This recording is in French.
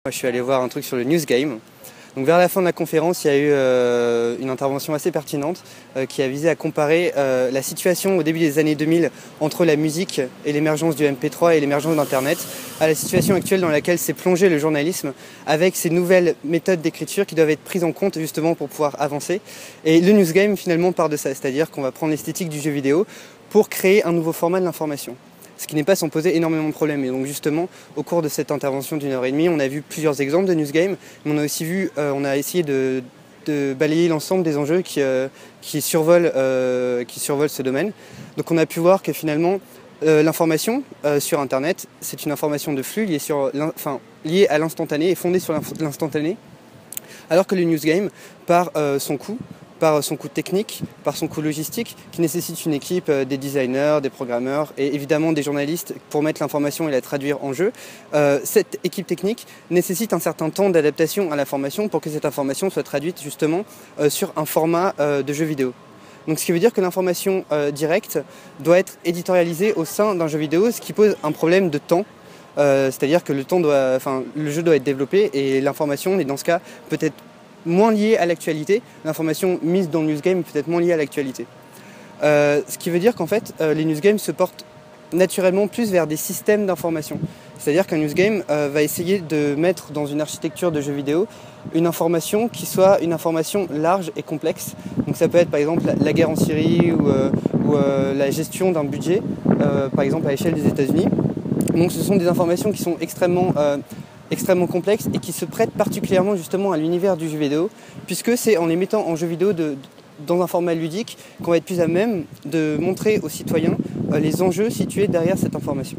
Je suis allé voir un truc sur le News Game. Donc vers la fin de la conférence, il y a eu une intervention assez pertinente qui a visé à comparer la situation au début des années 2000 entre la musique et l'émergence du MP3 et l'émergence d'Internet à la situation actuelle dans laquelle s'est plongé le journalisme avec ces nouvelles méthodes d'écriture qui doivent être prises en compte justement pour pouvoir avancer. Et le News Game finalement part de ça, c'est-à-dire qu'on va prendre l'esthétique du jeu vidéo pour créer un nouveau format de l'information. Ce qui n'est pas sans poser énormément de problèmes. Et donc justement, au cours de cette intervention d'1h30, on a vu plusieurs exemples de News Game, mais on a aussi vu, on a essayé de balayer l'ensemble des enjeux qui survolent ce domaine. Donc on a pu voir que finalement, l'information sur Internet, c'est une information de flux liée à l'instantané et fondée sur l'instantané, alors que le News Game, par son coût technique, par son coût logistique, qui nécessite une équipe, des designers, des programmeurs et évidemment des journalistes pour mettre l'information et la traduire en jeu. Cette équipe technique nécessite un certain temps d'adaptation à l'information pour que cette information soit traduite justement sur un format de jeu vidéo. Donc ce qui veut dire que l'information directe doit être éditorialisée au sein d'un jeu vidéo, ce qui pose un problème de temps. C'est-à-dire que le jeu doit être développé et l'information est dans ce cas peut-être moins liée à l'actualité. L'information mise dans le News Game est peut-être moins liée à l'actualité. Ce qui veut dire qu'en fait, les News Games se portent naturellement plus vers des systèmes d'information. C'est-à-dire qu'un News Game va essayer de mettre dans une architecture de jeu vidéo une information qui soit une information large et complexe. Donc ça peut être par exemple la guerre en Syrie ou la gestion d'un budget, par exemple à l'échelle des États-Unis. Donc ce sont des informations qui sont extrêmement complexes et qui se prêtent particulièrement justement à l'univers du jeu vidéo, puisque c'est en les mettant en jeu vidéo dans un format ludique qu'on va être plus à même de montrer aux citoyens les enjeux situés derrière cette information.